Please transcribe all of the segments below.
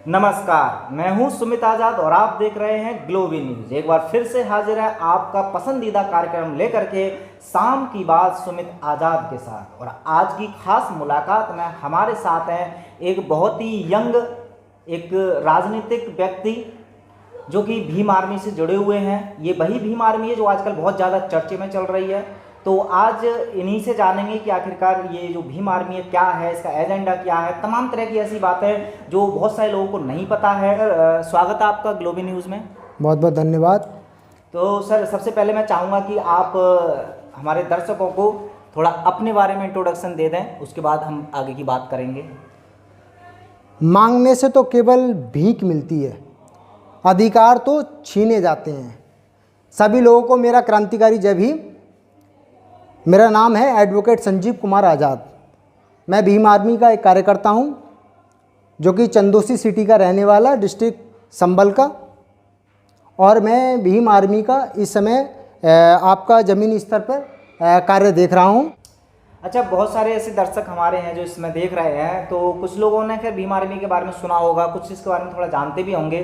नमस्कार, मैं हूं सुमित आज़ाद और आप देख रहे हैं ग्लोबी न्यूज़। एक बार फिर से हाजिर है आपका पसंदीदा कार्यक्रम लेकर के शाम की बात सुमित आज़ाद के साथ। और आज की खास मुलाकात में हमारे साथ हैं एक बहुत ही यंग एक राजनीतिक व्यक्ति जो कि भीम आर्मी से जुड़े हुए हैं। ये वही भीम आर्मी है जो आजकल बहुत ज़्यादा चर्चे में चल रही है। तो आज इन्हीं से जानेंगे कि आखिरकार ये जो भीम आर्मी है क्या है, इसका एजेंडा क्या है, तमाम तरह की ऐसी बातें जो बहुत सारे लोगों को नहीं पता है। स्वागत है आपका ग्लोबी न्यूज़ में। बहुत बहुत धन्यवाद। तो सर, सबसे पहले मैं चाहूँगा कि आप हमारे दर्शकों को थोड़ा अपने बारे में इंट्रोडक्शन दे दें, उसके बाद हम आगे की बात करेंगे। मांगने से तो केवल भीख मिलती है, अधिकार तो छीने जाते हैं। सभी लोगों को मेरा क्रांतिकारी जय भीम। मेरा नाम है एडवोकेट संजीव कुमार आज़ाद। मैं भीम आर्मी का एक कार्यकर्ता हूं, जो कि चंदौसी सिटी का रहने वाला, डिस्ट्रिक्ट संभल का। और मैं भीम आर्मी का इस समय आपका ज़मीनी स्तर पर कार्य देख रहा हूं। अच्छा, बहुत सारे ऐसे दर्शक हमारे हैं जो इसमें देख रहे हैं, तो कुछ लोगों ने खैर भीम आर्मी के बारे में सुना होगा, कुछ इसके बारे में थोड़ा जानते भी होंगे,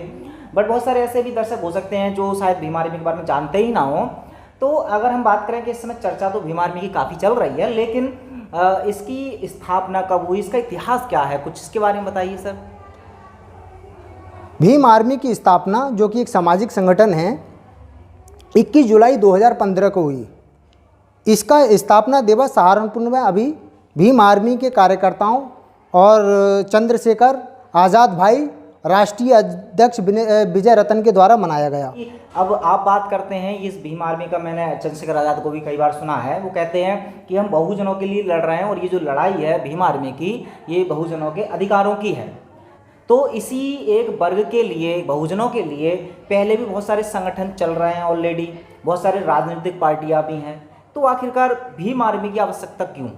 बट बहुत सारे ऐसे भी दर्शक हो सकते हैं जो शायद भीम आर्मी के बारे में जानते ही ना हो। तो अगर हम बात करें कि इस समय चर्चा तो भीम आर्मी की काफ़ी चल रही है, लेकिन इसकी स्थापना कब हुई, इसका इतिहास क्या है, कुछ इसके बारे में बताइए सर। भीम आर्मी की स्थापना, जो कि एक सामाजिक संगठन है, 21 जुलाई 2015 को हुई। इसका स्थापना दिवस सहारनपुर में अभी भीम आर्मी के कार्यकर्ताओं और चंद्रशेखर आज़ाद भाई राष्ट्रीय अध्यक्ष विजय रतन के द्वारा मनाया गया। अब आप बात करते हैं इस भीम आर्मी का, मैंने चंद्रशेखर आज़ाद को भी कई बार सुना है, वो कहते हैं कि हम बहुजनों के लिए लड़ रहे हैं और ये जो लड़ाई है भीम आर्मी की, ये बहुजनों के अधिकारों की है। तो इसी एक वर्ग के लिए, बहुजनों के लिए पहले भी बहुत सारे संगठन चल रहे हैं ऑलरेडी, बहुत सारे राजनीतिक पार्टियां भी हैं। तो आखिरकार भीम आर्मी की आवश्यकता क्यों?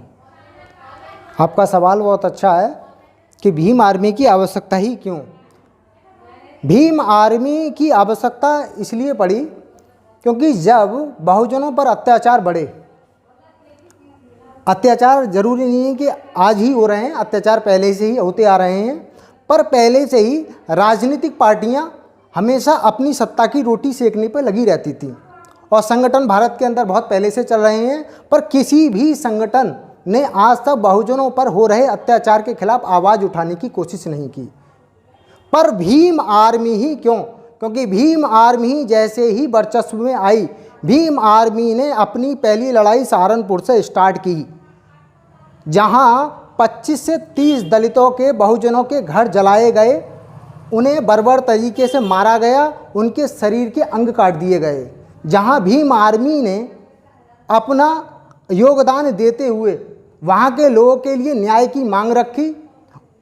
आपका सवाल बहुत अच्छा है कि भीम आर्मी की आवश्यकता ही क्यों। भीम आर्मी की आवश्यकता इसलिए पड़ी क्योंकि जब बहुजनों पर अत्याचार बढ़े, अत्याचार जरूरी नहीं है कि आज ही हो रहे हैं, अत्याचार पहले से ही होते आ रहे हैं, पर पहले से ही राजनीतिक पार्टियां हमेशा अपनी सत्ता की रोटी सेकने पर लगी रहती थी। और संगठन भारत के अंदर बहुत पहले से चल रहे हैं, पर किसी भी संगठन ने आज तक बहुजनों पर हो रहे अत्याचार के खिलाफ आवाज़ उठाने की कोशिश नहीं की। पर भीम आर्मी ही क्यों? क्योंकि भीम आर्मी जैसे ही वर्चस्व में आई, भीम आर्मी ने अपनी पहली लड़ाई सहारनपुर से स्टार्ट की, जहां 25 से 30 दलितों के, बहुजनों के घर जलाए गए, उन्हें बर्बर तरीके से मारा गया, उनके शरीर के अंग काट दिए गए। जहां भीम आर्मी ने अपना योगदान देते हुए वहां के लोगों के लिए न्याय की मांग रखी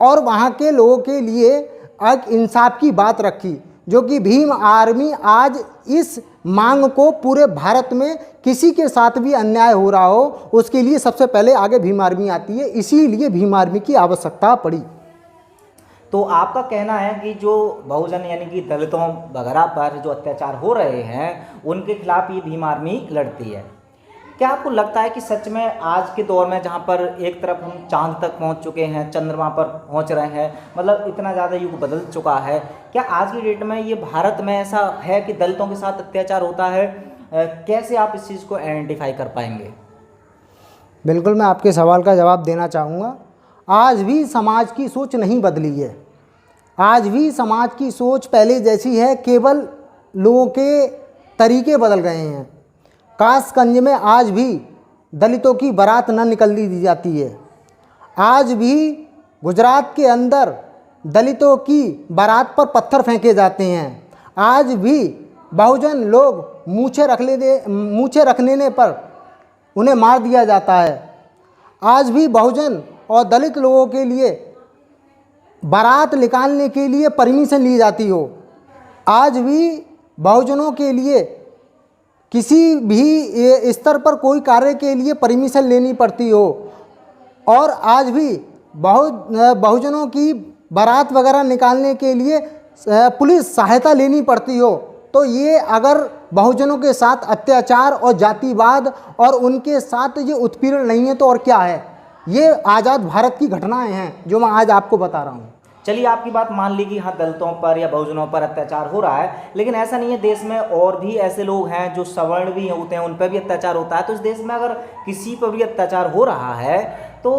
और वहां के लोगों के लिए एक इंसाफ की बात रखी, जो कि भीम आर्मी आज इस मांग को पूरे भारत में किसी के साथ भी अन्याय हो रहा हो, उसके लिए सबसे पहले आगे भीम आर्मी आती है। इसीलिए भीम आर्मी की आवश्यकता पड़ी। तो आपका कहना है कि जो बहुजन यानी कि दलितों वगैरह पर जो अत्याचार हो रहे हैं उनके खिलाफ ये भीम आर्मी लड़ती है। क्या आपको लगता है कि सच में आज के दौर में, जहाँ पर एक तरफ हम चांद तक पहुँच चुके हैं, चंद्रमा पर पहुँच रहे हैं, मतलब इतना ज़्यादा युग बदल चुका है, क्या आज की डेट में ये भारत में ऐसा है कि दलितों के साथ अत्याचार होता है? कैसे आप इस चीज़ को आइडेंटिफाई कर पाएंगे? बिल्कुल, मैं आपके सवाल का जवाब देना चाहूँगा। आज भी समाज की सोच नहीं बदली है। आज भी समाज की सोच पहले जैसी है, केवल लोगों के तरीके बदल गए हैं। कासगंज में आज भी दलितों की बारात न निकलने दी जाती है। आज भी गुजरात के अंदर दलितों की बारात पर पत्थर फेंके जाते हैं। आज भी बहुजन लोग मूछें रखने पर उन्हें मार दिया जाता है। आज भी बहुजन और दलित लोगों के लिए बारात निकालने के लिए परमिशन ली जाती हो। आज भी बहुजनों के लिए किसी भी स्तर पर कोई कार्य के लिए परमिशन लेनी पड़ती हो, और आज भी बहुजनों की बारात वगैरह निकालने के लिए पुलिस सहायता लेनी पड़ती हो। तो ये अगर बहुजनों के साथ अत्याचार और जातिवाद और उनके साथ ये उत्पीड़न नहीं है तो और क्या है? ये आज़ाद भारत की घटनाएं हैं जो मैं आज आपको बता रहा हूँ। चलिए आपकी बात मान ली कि हाँ दलितों पर या बहुजनों पर अत्याचार हो रहा है, लेकिन ऐसा नहीं है, देश में और भी ऐसे लोग हैं जो सवर्ण भी होते हैं, उन पर भी अत्याचार होता है। तो इस देश में अगर किसी पर भी अत्याचार हो रहा है तो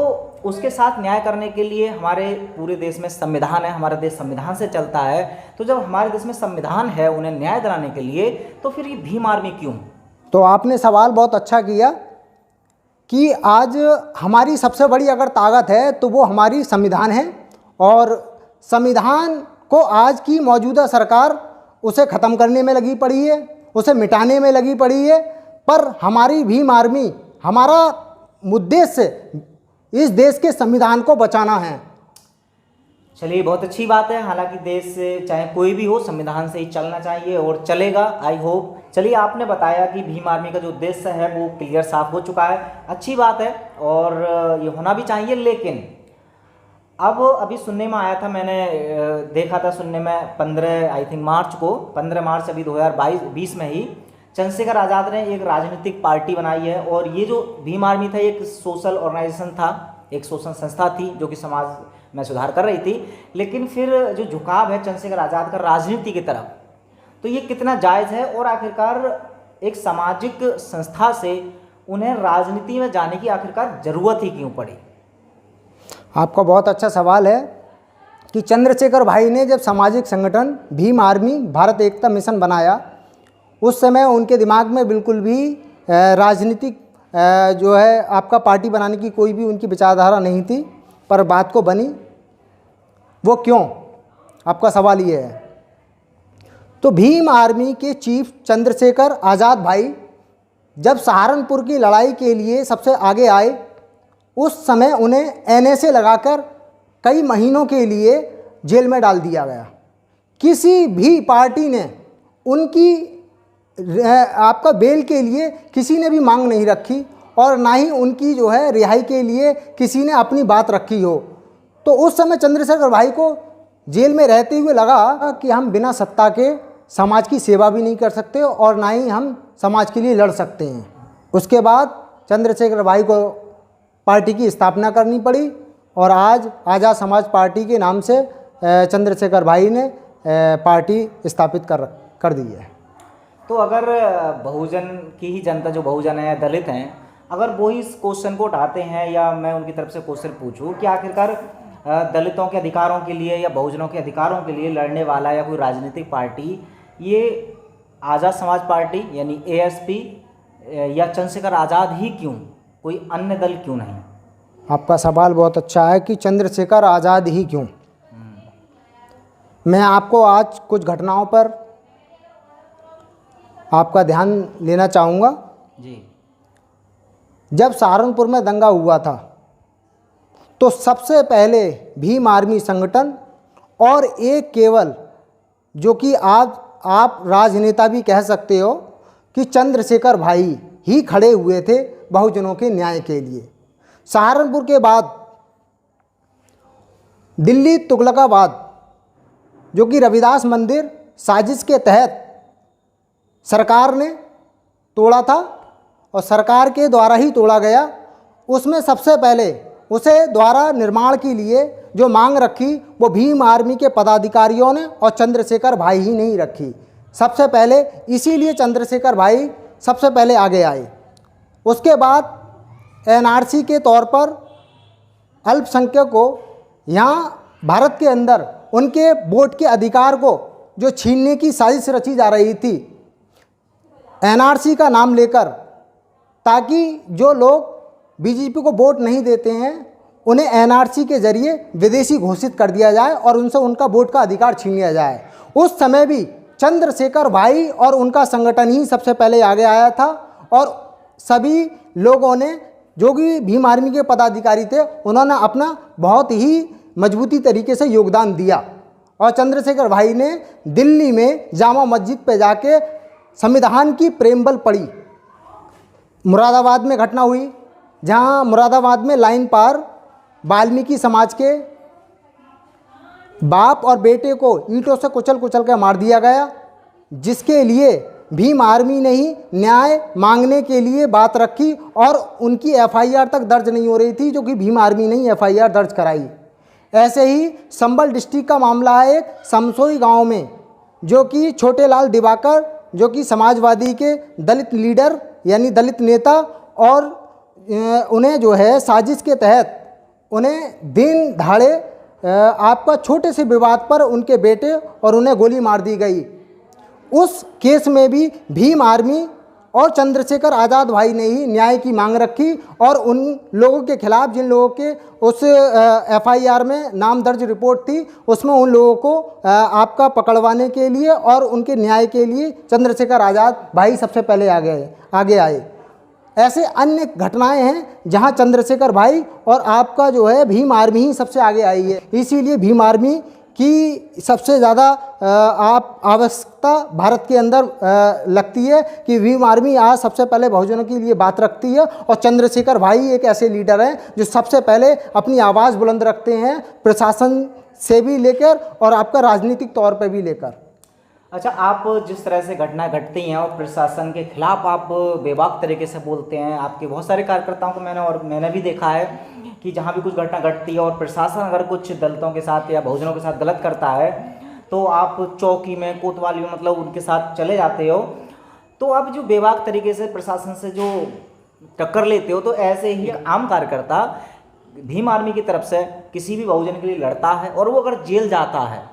उसके साथ न्याय करने के लिए हमारे पूरे देश में संविधान है, हमारा देश संविधान से चलता है। तो जब हमारे देश में संविधान है उन्हें न्याय दिलाने के लिए, तो फिर ये भीम आर्मी क्यों? तो आपने सवाल बहुत अच्छा किया कि आज हमारी सबसे बड़ी अगर ताकत है तो वो हमारी संविधान है, और संविधान को आज की मौजूदा सरकार उसे ख़त्म करने में लगी पड़ी है, उसे मिटाने में लगी पड़ी है। पर हमारी भीम आर्मी, हमारा उद्देश्य इस देश के संविधान को बचाना है। चलिए बहुत अच्छी बात है। हालांकि देश से चाहे कोई भी हो, संविधान से ही चलना चाहिए और चलेगा, आई होप। चलिए आपने बताया कि भीम आर्मी का जो उद्देश्य है वो क्लियर साफ हो चुका है, अच्छी बात है और ये होना भी चाहिए। लेकिन अब अभी सुनने में आया था, मैंने देखा था सुनने में 15 मार्च अभी 2020 में ही चंद्रशेखर आज़ाद ने एक राजनीतिक पार्टी बनाई है। और ये जो भीम आर्मी था एक सोशल ऑर्गेनाइजेशन था, एक सोशल संस्था थी जो कि समाज में सुधार कर रही थी। लेकिन फिर जो झुकाव है चंद्रशेखर आज़ाद का राजनीति की तरफ, तो ये कितना जायज़ है और आखिरकार एक सामाजिक संस्था से उन्हें राजनीति में जाने की आखिरकार ज़रूरत ही क्यों पड़ी? आपका बहुत अच्छा सवाल है कि चंद्रशेखर भाई ने जब सामाजिक संगठन भीम आर्मी भारत एकता मिशन बनाया, उस समय उनके दिमाग में बिल्कुल भी राजनीतिक जो है आपका पार्टी बनाने की कोई भी उनकी विचारधारा नहीं थी। पर बात को बनी वो क्यों, आपका सवाल ये है। तो भीम आर्मी के चीफ चंद्रशेखर आज़ाद भाई जब सहारनपुर की लड़ाई के लिए सबसे आगे आए, उस समय उन्हें एनएसए लगाकर कई महीनों के लिए जेल में डाल दिया गया। किसी भी पार्टी ने उनकी आपका बेल के लिए किसी ने भी मांग नहीं रखी, और ना ही उनकी जो है रिहाई के लिए किसी ने अपनी बात रखी हो। तो उस समय चंद्रशेखर भाई को जेल में रहते हुए लगा कि हम बिना सत्ता के समाज की सेवा भी नहीं कर सकते और ना ही हम समाज के लिए लड़ सकते हैं। उसके बाद चंद्रशेखर भाई को पार्टी की स्थापना करनी पड़ी, और आज आज़ाद समाज पार्टी के नाम से चंद्रशेखर भाई ने पार्टी स्थापित कर दी है। तो अगर बहुजन की ही जनता, जो बहुजन है, दलित हैं, अगर वो इस क्वेश्चन को उठाते हैं, या मैं उनकी तरफ से क्वेश्चन पूछूं कि आखिरकार दलितों के अधिकारों के लिए या बहुजनों के अधिकारों के लिए लड़ने वाला या कोई राजनीतिक पार्टी ये आज़ाद समाज पार्टी यानी एएसपी या चंद्रशेखर आज़ाद ही क्यों, कोई अन्य दल क्यों नहीं? आपका सवाल बहुत अच्छा है कि चंद्रशेखर आज़ाद ही क्यों। मैं आपको आज कुछ घटनाओं पर आपका ध्यान लेना चाहूँगा। जी। जब सहारनपुर में दंगा हुआ था तो सबसे पहले भीम आर्मी संगठन और एक केवल जो कि आप राजनेता भी कह सकते हो कि चंद्रशेखर भाई ही खड़े हुए थे बहुजनों के न्याय के लिए। सहारनपुर के बाद दिल्ली तुगलकाबाद जो कि रविदास मंदिर साजिश के तहत सरकार ने तोड़ा था और सरकार के द्वारा ही तोड़ा गया, उसमें सबसे पहले उसे द्वारा निर्माण के लिए जो मांग रखी वो भीम आर्मी के पदाधिकारियों ने और चंद्रशेखर भाई ही नहीं रखी। सबसे पहले इसीलिए चंद्रशेखर भाई सबसे पहले आगे आए। उसके बाद एनआरसी के तौर पर अल्पसंख्यक को यहाँ भारत के अंदर उनके वोट के अधिकार को जो छीनने की साजिश रची जा रही थी एनआरसी का नाम लेकर, ताकि जो लोग बीजेपी को वोट नहीं देते हैं उन्हें एनआरसी के जरिए विदेशी घोषित कर दिया जाए और उनसे उनका वोट का अधिकार छीन लिया जाए। उस समय भी चंद्रशेखर भाई और उनका संगठन ही सबसे पहले आगे आया था, और सभी लोगों ने जो भी भीम आर्मी के पदाधिकारी थे उन्होंने अपना बहुत ही मजबूती तरीके से योगदान दिया। और चंद्रशेखर भाई ने दिल्ली में जामा मस्जिद पे जाके संविधान की प्रेमबल पढ़ी। मुरादाबाद में घटना हुई जहां मुरादाबाद में लाइन पार वाल्मीकि समाज के बाप और बेटे को ईंटों से कुचल के मार दिया गया, जिसके लिए भीम आर्मी ने ही न्याय मांगने के लिए बात रखी और उनकी एफआईआर तक दर्ज नहीं हो रही थी, जो कि भीम आर्मी ने ही एफआईआर दर्ज कराई। ऐसे ही संभल डिस्ट्रिक्ट का मामला है एक समसोई गांव में, जो कि छोटे लाल दिवाकर जो कि समाजवादी के दलित लीडर यानी दलित नेता, और उन्हें जो है साजिश के तहत उन्हें दिन दहाड़े आपका छोटे से विवाद पर उनके बेटे और उन्हें गोली मार दी गई। उस केस में भी भीम आर्मी और चंद्रशेखर आज़ाद भाई ने ही न्याय की मांग रखी और उन लोगों के खिलाफ जिन लोगों के उस FIR में नाम दर्ज रिपोर्ट थी उसमें उन लोगों को आपका पकड़वाने के लिए और उनके न्याय के लिए चंद्रशेखर आज़ाद भाई सबसे पहले आगे आए। ऐसे अन्य घटनाएं हैं जहां चंद्रशेखर भाई और आपका जो है भीम आर्मी ही सबसे आगे आई है। इसीलिए भीम आर्मी की सबसे ज़्यादा आप आवश्यकता भारत के अंदर लगती है कि भीम आर्मी आज सबसे पहले बहुजनों के लिए बात रखती है, और चंद्रशेखर भाई एक ऐसे लीडर हैं जो सबसे पहले अपनी आवाज़ बुलंद रखते हैं, प्रशासन से भी लेकर और आपका राजनीतिक तौर पर भी लेकर। अच्छा, आप जिस तरह से घटना घटती हैं और प्रशासन के खिलाफ आप बेबाक तरीके से बोलते हैं, आपके बहुत सारे कार्यकर्ताओं को मैंने भी देखा है कि जहाँ भी कुछ घटना घटती है और प्रशासन अगर कुछ दलितों के साथ या बहुजनों के साथ गलत करता है तो आप चौकी में कोतवाली में मतलब उनके साथ चले जाते हो। तो आप जो बेबाक तरीके से प्रशासन से जो टक्कर लेते हो, तो ऐसे ही आम कार्यकर्ता भीम आर्मी की तरफ से किसी भी बहुजन के लिए लड़ता है और वो अगर जेल जाता है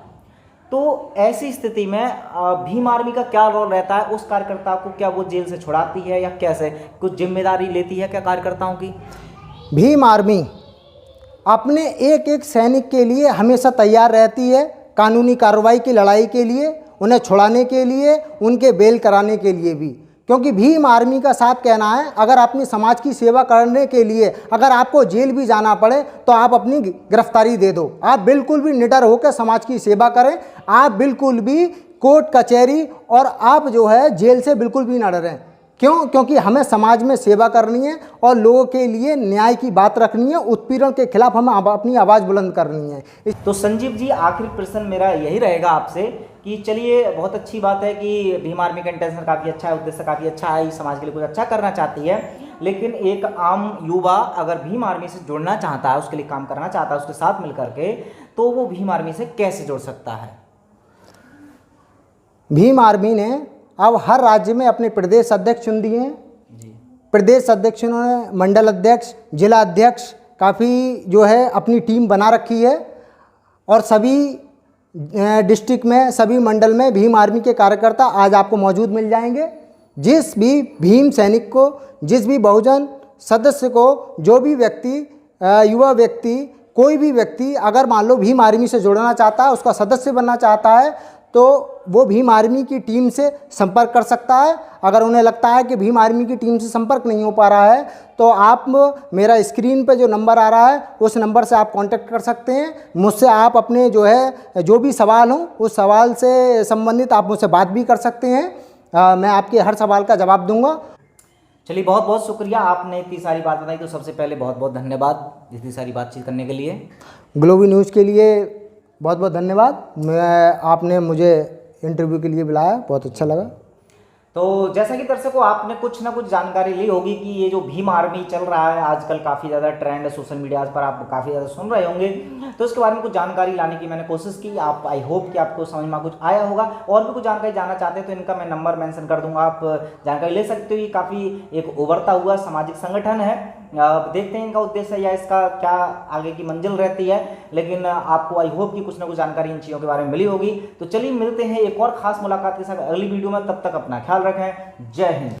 तो ऐसी स्थिति में भीम आर्मी का क्या रोल रहता है? उस कार्यकर्ता को क्या वो जेल से छुड़ाती है या कैसे कुछ जिम्मेदारी लेती है क्या कार्यकर्ताओं की? भीम आर्मी अपने एक एक सैनिक के लिए हमेशा तैयार रहती है, कानूनी कार्रवाई की लड़ाई के लिए, उन्हें छुड़ाने के लिए, उनके बेल कराने के लिए भी। क्योंकि भीम आर्मी का साफ कहना है अगर अपनी समाज की सेवा करने के लिए अगर आपको जेल भी जाना पड़े तो आप अपनी गिरफ्तारी दे दो। आप बिल्कुल भी निडर होकर समाज की सेवा करें, आप बिल्कुल भी कोर्ट कचहरी और आप जो है जेल से बिल्कुल भी ना डरें। क्यों? क्योंकि हमें समाज में सेवा करनी है और लोगों के लिए न्याय की बात रखनी है, उत्पीड़न के खिलाफ हमें अपनी आवाज़ बुलंद करनी है। तो संजीव जी, आखिरी प्रश्न मेरा यही रहेगा आपसे कि चलिए बहुत अच्छी बात है कि भीम आर्मी का इंटेंशन काफ़ी अच्छा है, उद्देश्य काफ़ी अच्छा है, समाज के लिए कुछ अच्छा करना चाहती है, लेकिन एक आम युवा अगर भीम आर्मी से जुड़ना चाहता है, उसके लिए काम करना चाहता है उसके साथ मिल करके, तो वो भीम आर्मी से कैसे जुड़ सकता है? भीम आर्मी ने अब हर राज्य में अपने प्रदेश अध्यक्ष चुन दिए हैं। प्रदेश अध्यक्ष उन्होंने मंडल अध्यक्ष, जिला अध्यक्ष काफ़ी जो है अपनी टीम बना रखी है, और सभी डिस्ट्रिक्ट में सभी मंडल में भीम आर्मी के कार्यकर्ता आज आपको मौजूद मिल जाएंगे। जिस भी भीम सैनिक को, जिस भी बहुजन सदस्य को, जो भी व्यक्ति, युवा व्यक्ति, कोई भी व्यक्ति अगर मान लो भीम आर्मी से जुड़ना चाहता है, उसका सदस्य बनना चाहता है, तो वो भीम आर्मी की टीम से संपर्क कर सकता है। अगर उन्हें लगता है कि भीम आर्मी की टीम से संपर्क नहीं हो पा रहा है तो आप मेरा स्क्रीन पे जो नंबर आ रहा है उस नंबर से आप कांटेक्ट कर सकते हैं। मुझसे आप अपने जो है जो भी सवाल हो उस सवाल से संबंधित आप मुझसे बात भी कर सकते हैं। मैं आपके हर सवाल का जवाब दूंगा। चलिए, बहुत बहुत शुक्रिया, आपने इतनी सारी बात बताई, तो सबसे पहले बहुत बहुत धन्यवाद इतनी सारी बातचीत करने के लिए। ग्लोबी न्यूज़ के लिए बहुत बहुत धन्यवाद। आपने मुझे इंटरव्यू के लिए बुलाया, बहुत अच्छा लगा। तो जैसा कि दर्शकों आपने कुछ ना कुछ जानकारी ली होगी कि ये जो भीम आर्मी चल रहा है आजकल काफ़ी ज़्यादा ट्रेंड है, सोशल मीडिया पर आप काफ़ी ज़्यादा सुन रहे होंगे, तो इसके बारे में कुछ जानकारी लाने की मैंने कोशिश की। आप आई होप कि आपको समझ में कुछ आया होगा। और भी कुछ जानकारी जानना चाहते हैं तो इनका मैं नंबर मेंशन कर दूंगा, आप जानकारी ले सकते हो। ये काफ़ी एक उभरता हुआ सामाजिक संगठन है, देखते हैं इनका उद्देश्य या इसका क्या आगे की मंजिल रहती है, लेकिन आपको आई होप कि कुछ ना कुछ जानकारी इन चीज़ों के बारे में मिली होगी। तो चलिए मिलते हैं एक और खास मुलाकात के साथ अगली वीडियो में, तब तक अपना ख्याल रखें। जय हिंद।